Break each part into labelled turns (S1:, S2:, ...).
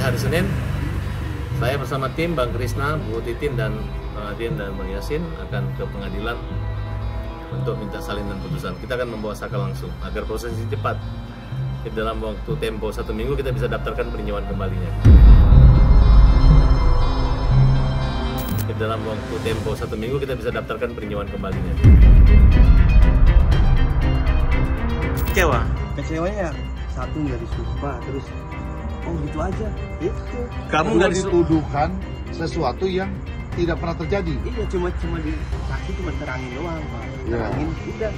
S1: hari Senin, saya bersama tim Bang Krisna, Bu Titin, dan Dian dan Bang Yasin akan ke pengadilan untuk minta salinan putusan. Kita akan membawa Saka langsung agar proses ini cepat. Dalam waktu tempo 1 minggu kita bisa daftarkan peninjauan kembalinya. Dalam waktu tempo 1 minggu kita bisa daftarkan peninjauan kembalinya.
S2: Kecewanya satu nggak disumpah, terus gitu aja. Itu.
S3: Kamu nggak dituduhkan sesuatu yang tidak pernah terjadi.
S2: Iya, cuma di saksi cuma terangin doang, Pak. Terangin udah.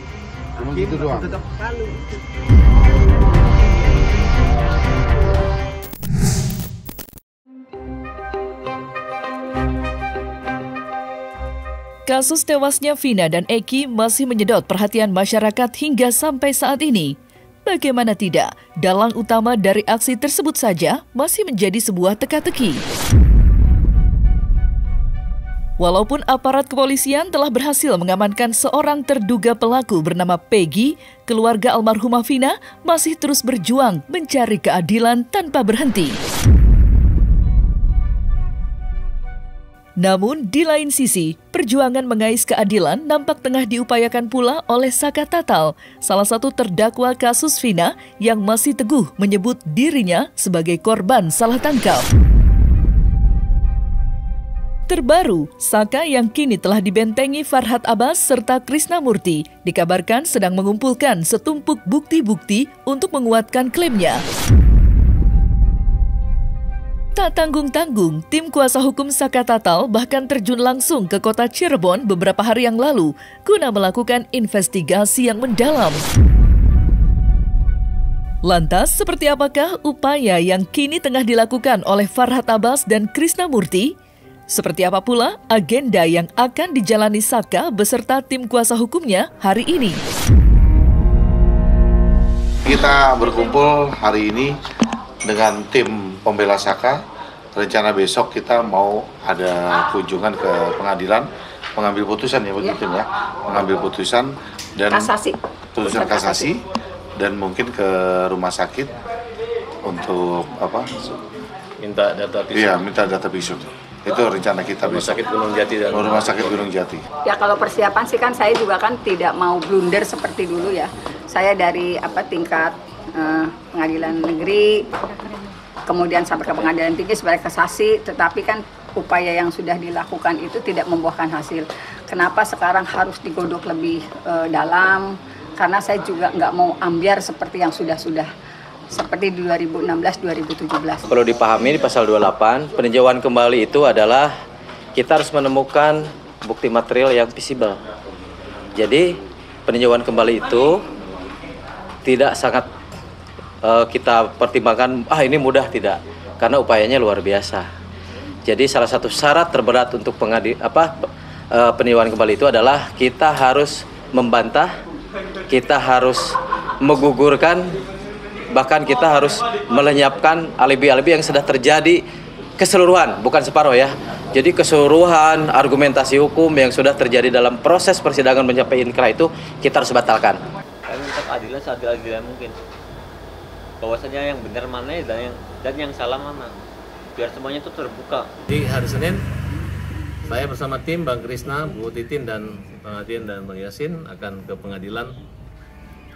S3: Cuma gitu doang.
S2: Tetap palu itu.
S4: Kasus tewasnya Vina dan Eki masih menyedot perhatian masyarakat hingga sampai saat ini. Bagaimana tidak, dalang utama dari aksi tersebut saja masih menjadi sebuah teka-teki. Walaupun aparat kepolisian telah berhasil mengamankan seorang terduga pelaku bernama Peggy, keluarga almarhumah Vina masih terus berjuang mencari keadilan tanpa berhenti. Namun, di lain sisi, perjuangan mengais keadilan nampak tengah diupayakan pula oleh Saka Tatal, salah satu terdakwa kasus Vina yang masih teguh menyebut dirinya sebagai korban salah tangkap. Terbaru, Saka yang kini telah dibentengi Farhad Abbas serta Krisna Murti dikabarkan sedang mengumpulkan setumpuk bukti-bukti untuk menguatkan klaimnya. Tak tanggung-tanggung, tim kuasa hukum Saka Tatal bahkan terjun langsung ke kota Cirebon beberapa hari yang lalu guna melakukan investigasi yang mendalam. Lantas, seperti apakah upaya yang kini tengah dilakukan oleh Farhad Abbas dan Krisna Murti? Seperti apa pula agenda yang akan dijalani Saka beserta tim kuasa hukumnya hari ini?
S3: Kita berkumpul hari ini dengan tim pembela Saka. Rencana besok kita mau ada kunjungan ke pengadilan, mengambil putusan ya begitu ya, mengambil putusan dan putusan kasasi dan mungkin ke rumah sakit untuk apa?
S1: Minta data visum.
S3: Iya, minta data visum. Itu rencana kita besok.
S1: Rumah sakit Gunung Jati dan
S3: Rumah sakit Gunung Jati.
S5: Ya kalau persiapan sih kan saya juga kan tidak mau blunder seperti dulu ya. Saya dari tingkat pengadilan negeri, kemudian sampai ke pengadilan tinggi sebagai kasasi, tetapi kan upaya yang sudah dilakukan itu tidak membuahkan hasil. Kenapa sekarang harus digodok lebih dalam? Karena saya juga nggak mau ambiar seperti yang sudah-sudah, seperti di 2016-2017.
S6: Perlu dipahami di pasal 28, peninjauan kembali itu adalah kita harus menemukan bukti material yang visible. Jadi peninjauan kembali itu tidak sangat kita pertimbangkan, ini mudah, tidak, karena upayanya luar biasa. Jadi salah satu syarat terberat untuk peninjauan kembali itu adalah kita harus membantah, kita harus menggugurkan, bahkan kita harus melenyapkan alibi-alibi yang sudah terjadi keseluruhan, bukan separuh ya. Jadi keseluruhan argumentasi hukum yang sudah terjadi dalam proses persidangan mencapai inkrah itu kita harus batalkan.
S7: Kami minta keadilan seadil-adilnya mungkin. Bahwasanya yang benar mana dan yang salah mana, biar semuanya itu terbuka.
S1: Di hari Senin, saya bersama tim Bang Krisna, Bu Titin, dan Dian dan Bang Yasin akan ke pengadilan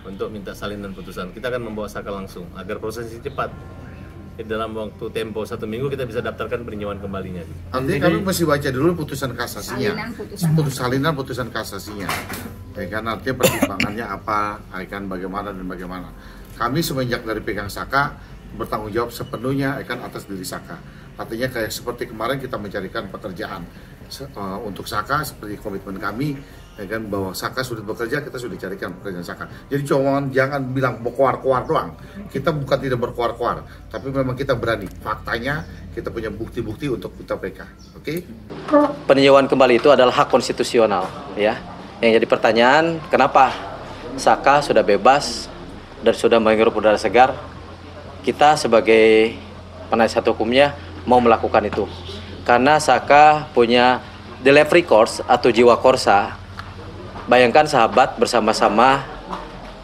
S1: untuk minta salinan putusan. Kita akan membawa Saka langsung agar proses ini cepat. Dalam waktu tempo 1 minggu kita bisa daftarkan peninjauan kembalinya.
S3: Artinya kami mesti baca dulu putusan kasasinya, salinan putusan kasasinya. Ya kan, artinya pertimbangannya apa, bagaimana dan bagaimana. Kami semenjak dari pegang Saka bertanggung jawab sepenuhnya atas diri Saka. Artinya kayak seperti kemarin kita mencarikan pekerjaan untuk Saka, seperti komitmen kami bahwa Saka sudah bekerja, kita sudah carikan pekerjaan Saka. Jadi jangan bilang mau koar-koar doang. Kita bukan tidak berkoar-koar, tapi memang kita berani. Faktanya kita punya bukti-bukti untuk kita PK. Oke?
S6: Peninjauan kembali itu adalah hak konstitusional, ya. Yang jadi pertanyaan, kenapa Saka sudah bebas dan sudah menghirup udara segar, kita sebagai penasihat hukumnya mau melakukan itu. Karena Saka punya delivery course atau jiwa korsa. Bayangkan sahabat bersama-sama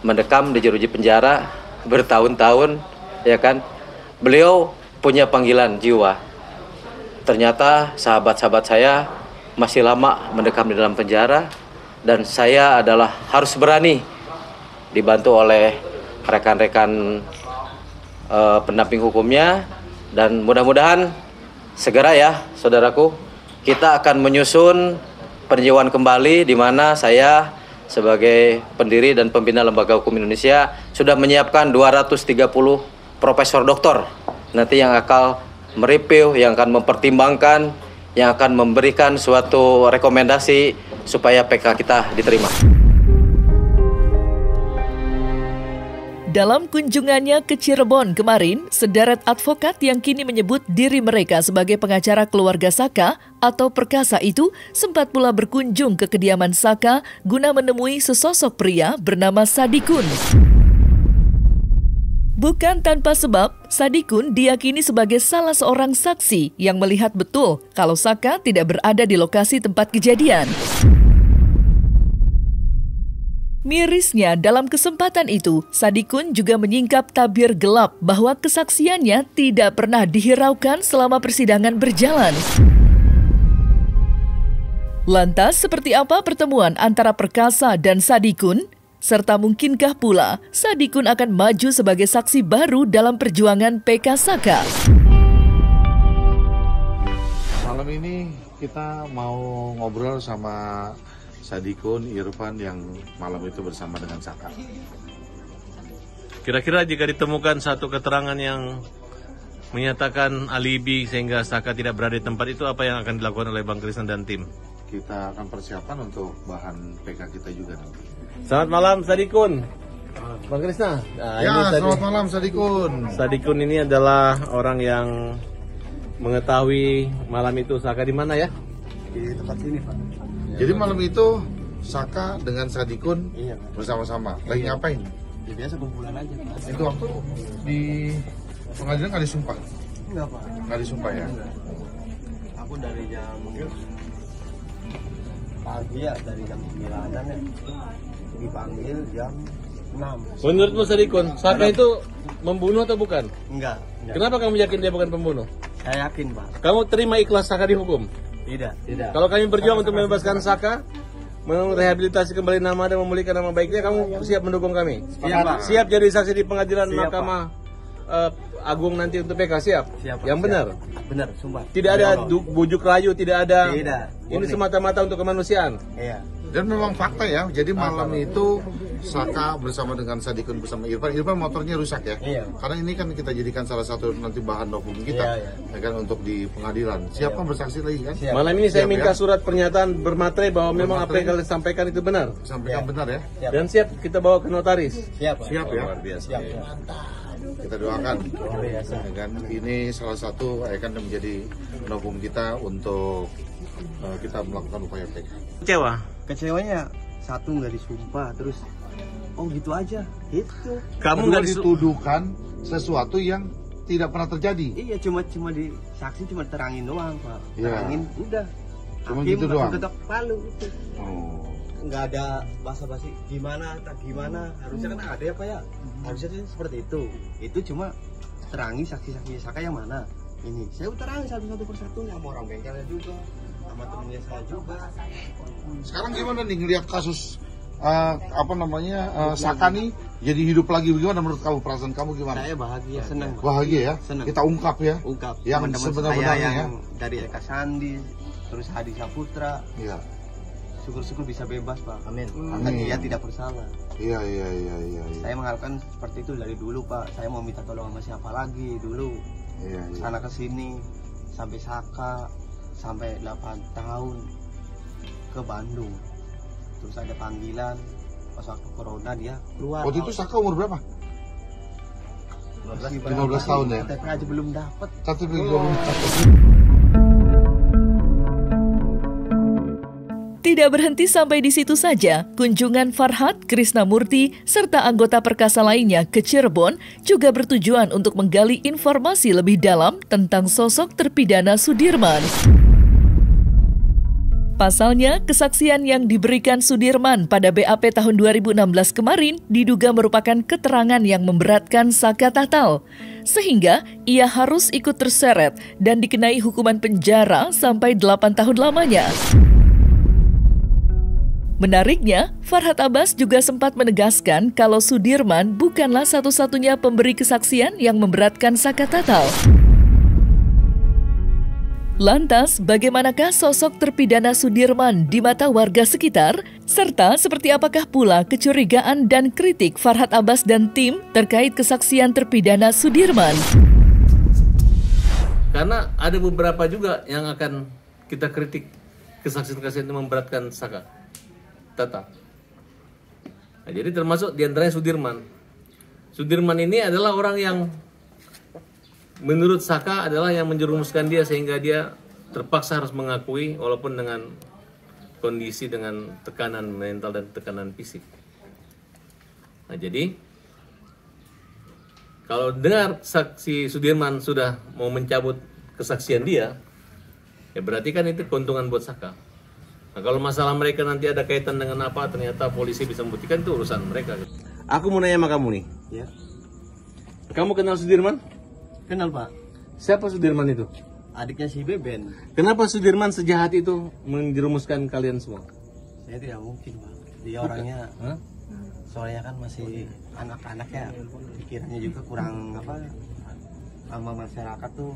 S6: mendekam di jeruji penjara bertahun-tahun, ya kan? Beliau punya panggilan jiwa. Ternyata sahabat-sahabat saya masih lama mendekam di dalam penjara, dan saya adalah harus berani dibantu oleh rekan-rekan pendamping hukumnya, dan mudah-mudahan segera ya saudaraku, kita akan menyusun peninjauan kembali di mana saya sebagai pendiri dan pembina Lembaga Hukum Indonesia sudah menyiapkan 230 profesor doktor nanti yang akan mereview, yang akan mempertimbangkan, yang akan memberikan suatu rekomendasi supaya PK kita diterima.
S4: Dalam kunjungannya ke Cirebon kemarin, sederet advokat yang kini menyebut diri mereka sebagai pengacara keluarga Saka atau perkasa itu sempat pula berkunjung ke kediaman Saka guna menemui sesosok pria bernama Sadikun. Bukan tanpa sebab, Sadikun diyakini sebagai salah seorang saksi yang melihat betul kalau Saka tidak berada di lokasi tempat kejadian. Mirisnya, dalam kesempatan itu, Sadikun juga menyingkap tabir gelap bahwa kesaksiannya tidak pernah dihiraukan selama persidangan berjalan. Lantas, seperti apa pertemuan antara Perkasa dan Sadikun? Serta mungkinkah pula Sadikun akan maju sebagai saksi baru dalam perjuangan PK Saka?
S3: Malam ini kita mau ngobrol sama Sadikun, Irfan yang malam itu bersama dengan Saka.
S1: Kira-kira jika ditemukan satu keterangan yang menyatakan alibi sehingga Saka tidak berada di tempat itu, apa yang akan dilakukan oleh Bang Krisna dan tim?
S3: Kita akan persiapan untuk bahan PK kita juga nanti.
S1: Selamat malam Sadikun. Bang Krisna. Nah,
S3: Selamat malam Sadikun.
S1: Sadikun ini adalah orang yang mengetahui malam itu Saka di mana ya?
S2: Di tempat sini, Pak.
S3: Jadi malam itu Saka dengan Sadikun bersama-sama. Lagi ngapain?
S2: Ya biasa kumpulan aja, Pak.
S3: Itu waktu di pengadilan nggak disumpah?
S2: Enggak, Pak.
S3: Nggak disumpah ya?
S2: Aku dari jam pagi ya, dari jam 9-an ya. Dipanggil jam 6.
S1: Menurutmu Sadikun, Saka itu membunuh atau bukan?
S2: Enggak.
S1: Kenapa kamu yakin dia bukan pembunuh?
S2: Saya yakin, Pak.
S1: Kamu terima ikhlas Saka dihukum?
S2: Tidak.
S1: Kalau kami berjuang untuk membebaskan Saka, merehabilitasi kembali nama dan memulihkan nama baiknya, kamu siap mendukung kami?
S2: Siap, Pak.
S1: Siap jadi saksi di pengadilan
S2: Siap,
S1: Mahkamah Agung nanti untuk PK, siap?
S2: Siap, Pak.
S1: Yang benar?
S2: Benar, sumpah.
S1: Tidak ada bujuk rayu, tidak ada.
S2: Tidak.
S1: Ini semata-mata untuk kemanusiaan.
S2: Iya.
S3: Dan memang fakta ya, jadi malam itu Saka bersama dengan Sadikun bersama Irfan motornya rusak ya.
S2: Iya.
S3: Karena ini kan kita jadikan salah satu nanti bahan dokumen kita, ya kan, untuk di pengadilan. Siapa bersaksi lagi kan?
S2: Siap.
S1: Malam ini saya
S3: Siap,
S1: minta
S3: ya?
S1: surat pernyataan bermaterai bahwa memang apa yang kalian sampaikan itu benar.
S3: Sampaikan benar ya.
S2: Siap.
S1: Dan siap kita bawa ke notaris.
S2: Siap, Pak.
S3: Siap ya.
S1: Luar biasa.
S2: Siap.
S3: Kita doakan.
S2: biasa.
S3: Ya kan? Ini salah satu ya kan menjadi hukum kita untuk kita melakukan upaya PK.
S1: Kecewa.
S2: Kecewanya satu nggak disumpah, terus oh gitu aja, gitu.
S1: Kamu
S3: Kedua,
S1: nggak
S3: dituduhkan sesuatu yang tidak pernah terjadi.
S2: Iya, cuma di saksi cuma terangin doang, Pak.
S3: Iya.
S2: Terangin udah.
S3: Cuma
S2: Hakim
S3: gitu
S2: langsung
S3: doang?
S2: ketok palu gitu.
S3: Oh.
S2: Nggak ada basa-basi gimana harusnya kan ada ya, Pak ya. Harusnya sih seperti itu. Itu cuma terangi saksi-saksi Saka yang mana. Ini saya terangi satu-satu persatu, sama orang bengkelnya juga, sama temennya saya juga.
S3: Sekarang gimana nih ngelihat kasus Saka nih jadi hidup lagi, bagaimana menurut kamu, perasaan kamu gimana?
S2: Saya bahagia, senang, Pak.
S3: Bahagia ya?
S2: Senang.
S3: Kita ungkap ya?
S2: Ungkap
S3: yang
S2: teman-teman
S3: sebenar-benarnya
S2: saya
S3: ya?
S2: yang dari Eka Sandi, terus Hadi Saputra,
S3: Iya.
S2: syukur-syukur bisa bebas, Pak. Amin.
S3: Amin.
S2: Dia tidak bersalah.
S3: Iya.
S2: Saya mengharapkan seperti itu dari dulu, Pak. Saya mau minta tolong sama siapa lagi dulu.
S3: Iya.
S2: Sana ke sini sampai Saka sampai 8 tahun ke Bandung. Terus ada panggilan pas waktu corona dia keluar.
S3: Waktu itu Saka umur berapa? 15 tahun ya?
S2: KTP aja belum dapat.
S3: Tapi belum.
S4: Tidak berhenti sampai di situ saja, kunjungan Farhat, Krisnamurti, serta anggota perkasa lainnya ke Cirebon juga bertujuan untuk menggali informasi lebih dalam tentang sosok terpidana Sudirman. Pasalnya, kesaksian yang diberikan Sudirman pada BAP tahun 2016 kemarin diduga merupakan keterangan yang memberatkan Saka Tatal, sehingga ia harus ikut terseret dan dikenai hukuman penjara sampai 8 tahun lamanya. Menariknya, Farhad Abbas juga sempat menegaskan kalau Sudirman bukanlah satu-satunya pemberi kesaksian yang memberatkan Saka Tatal. Lantas, bagaimanakah sosok terpidana Sudirman di mata warga sekitar? Serta seperti apakah pula kecurigaan dan kritik Farhad Abbas dan tim terkait kesaksian terpidana Sudirman?
S1: Karena ada beberapa juga yang akan kita kritik kesaksian-kesaksian yang memberatkan Saka Tatal. Nah, jadi termasuk diantaranya Sudirman. Sudirman ini adalah orang yang menurut Saka adalah yang menjerumuskan dia sehingga dia terpaksa harus mengakui walaupun dengan kondisi dengan tekanan mental dan tekanan fisik. Nah, jadi kalau dengar saksi Sudirman sudah mau mencabut kesaksian dia, ya berarti kan itu keuntungan buat Saka. Nah, kalau masalah mereka nanti ada kaitan dengan apa, ternyata polisi bisa membuktikan, itu urusan mereka.
S2: Aku mau nanya sama kamu nih. Ya.
S1: Kamu kenal Sudirman?
S2: Kenal, Pak.
S1: Siapa Sudirman itu?
S2: Adiknya si Beben.
S1: Kenapa Sudirman sejahat itu menjerumuskan kalian semua?
S2: Saya tidak mungkin, Pak. Dia orangnya, soalnya kan masih anak-anak ya. Pikirannya juga kurang apa, sama masyarakat tuh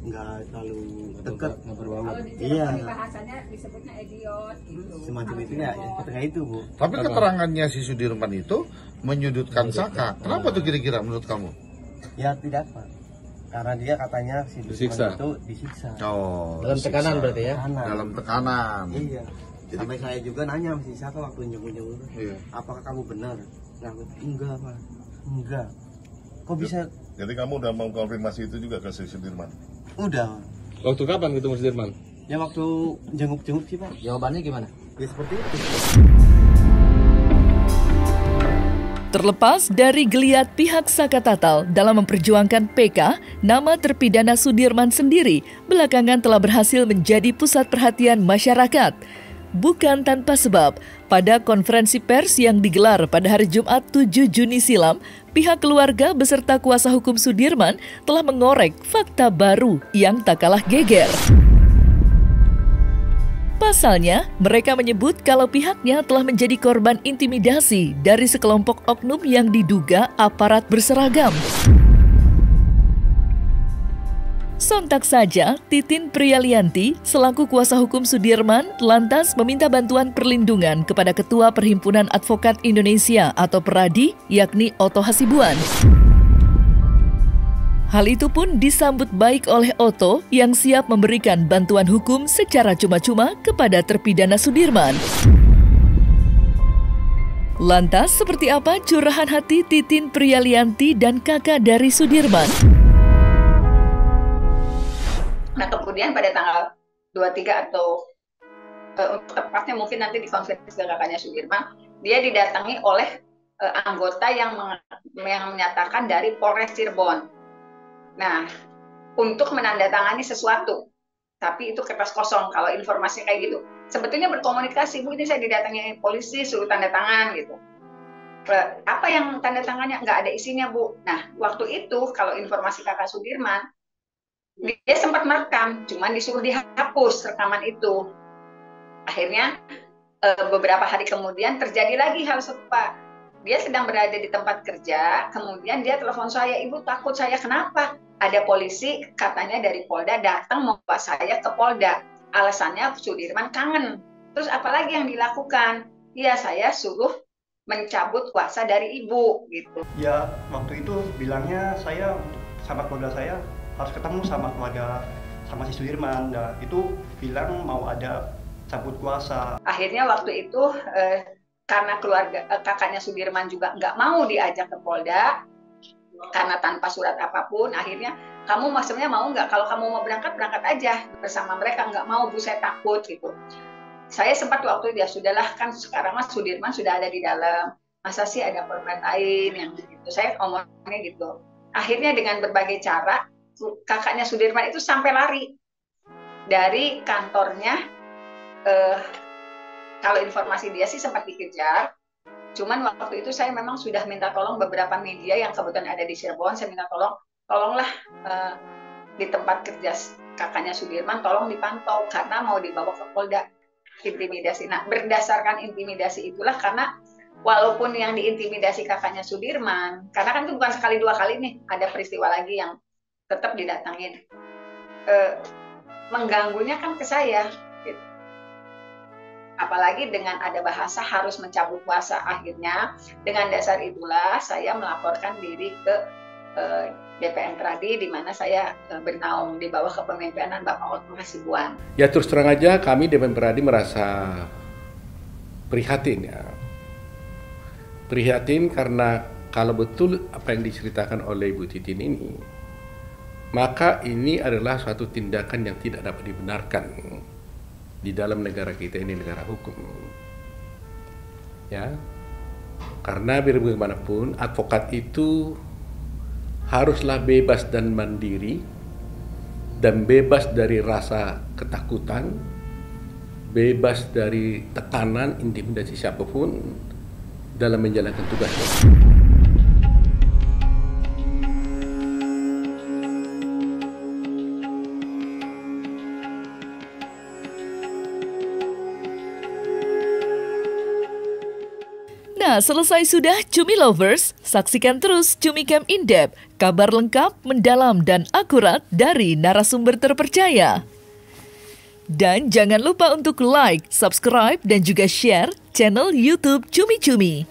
S2: nggak terlalu dekat, nggak berbaur. Iya.
S5: Bahasanya disebutnya idiot gitu.
S2: Semacam itu ya, seperti itu, Bu.
S3: Tapi keterangannya si Sudirman itu menyudutkan Saka. Kenapa tuh kira-kira menurut kamu?
S2: Ya tidak, Pak. Karena dia katanya si Sudirman itu disiksa.
S3: Oh,
S6: Dalam tekanan berarti ya?
S3: dalam tekanan.
S2: Iya. Sampai saya juga nanya sama si Saka waktu nyebut-nyebut,
S3: Iya.
S2: apakah kamu benar? Nah, enggak, Pak. Enggak. Kok bisa?
S8: Jadi kamu udah mengkonfirmasi itu juga ke si Sudirman?
S2: Udah.
S1: Waktu kapan ketemu Sudirman?
S2: Ya waktu jenguk-jenguk sih, Pak.
S6: Jawabannya gimana?
S2: Ya seperti itu.
S4: Terlepas dari geliat pihak Saka Tatal dalam memperjuangkan PK, nama terpidana Sudirman sendiri belakangan telah berhasil menjadi pusat perhatian masyarakat. Bukan tanpa sebab, pada konferensi pers yang digelar pada hari Jumat 7 Juni silam, pihak keluarga beserta kuasa hukum Sudirman telah mengorek fakta baru yang tak kalah geger. Pasalnya, mereka menyebut kalau pihaknya telah menjadi korban intimidasi dari sekelompok oknum yang diduga aparat berseragam. Sontak saja, Titin Priyalianti selaku kuasa hukum Sudirman lantas meminta bantuan perlindungan kepada Ketua Perhimpunan Advokat Indonesia atau PERADI, yakni Otto Hasibuan. Hal itu pun disambut baik oleh Otto yang siap memberikan bantuan hukum secara cuma-cuma kepada terpidana Sudirman. Lantas, seperti apa curahan hati Titin Priyalianti dan kakak dari Sudirman?
S5: Nah, kemudian pada tanggal 23 atau tepatnya mungkin nanti di konferensi kakaknya Sudirman, dia didatangi oleh anggota yang menyatakan dari Polres Cirebon. Nah, untuk menandatangani sesuatu, tapi itu kertas kosong kalau informasi kayak gitu. Sebetulnya berkomunikasi, Bu, ini saya didatangi polisi, suruh tanda tangan gitu. Apa yang tanda tangannya? Nggak ada isinya, Bu. Nah, waktu itu kalau informasi kakak Sudirman, dia sempat merekam, cuman disuruh dihapus rekaman itu. Akhirnya beberapa hari kemudian terjadi lagi hal serupa. Dia sedang berada di tempat kerja, kemudian dia telepon saya, Ibu takut saya, kenapa? Ada polisi katanya dari Polda datang membawa saya ke Polda. Alasannya Sudirman kangen. Terus apalagi yang dilakukan? Ya saya suruh mencabut kuasa dari Ibu gitu.
S9: Ya waktu itu bilangnya saya sama keluarga saya harus ketemu sama keluarga sama si Sudirman. Nah, itu bilang mau ada cabut kuasa.
S5: Akhirnya waktu itu karena keluarga kakaknya Sudirman juga nggak mau diajak ke Polda karena tanpa surat apapun, akhirnya kamu maksudnya mau nggak, kalau kamu mau berangkat aja bersama mereka. Nggak mau, Bu, saya takut gitu. Saya sempat waktu itu, ya sudahlah, kan sekarang Mas Sudirman sudah ada di dalam, masa sih ada korban lain yang gitu. Saya ngomongnya gitu. Akhirnya dengan berbagai cara kakaknya Sudirman itu sampai lari dari kantornya kalau informasi dia sih sempat dikejar. Cuman waktu itu saya memang sudah minta tolong beberapa media yang kebetulan ada di Cirebon. Saya minta tolonglah di tempat kerja kakaknya Sudirman, tolong dipantau karena mau dibawa ke Polda, intimidasi. Nah, berdasarkan intimidasi itulah, karena walaupun yang diintimidasi kakaknya Sudirman, karena kan itu bukan sekali dua kali nih, ada peristiwa lagi yang tetap didatangin. Mengganggunya kan ke saya, gitu. Apalagi dengan ada bahasa harus mencabut kuasa. Akhirnya dengan dasar itulah saya melaporkan diri ke DPN Pradi, di mana saya bernaung di bawah kepemimpinan Bapak Otto Hasibuan.
S10: Ya terus terang aja kami DPN Pradi merasa prihatin ya. Prihatin karena kalau betul apa yang diceritakan oleh Ibu Titin ini, maka ini adalah suatu tindakan yang tidak dapat dibenarkan di dalam negara kita ini, negara hukum. Ya, karena biar bagaimanapun advokat itu haruslah bebas dan mandiri dan bebas dari rasa ketakutan, bebas dari tekanan, intimidasi siapapun dalam menjalankan tugasnya.
S4: Nah, selesai sudah Cumi Lovers, saksikan terus Cumi Camp In-Depth, kabar lengkap, mendalam, dan akurat dari narasumber terpercaya. Dan jangan lupa untuk like, subscribe, dan juga share channel YouTube Cumi Cumi.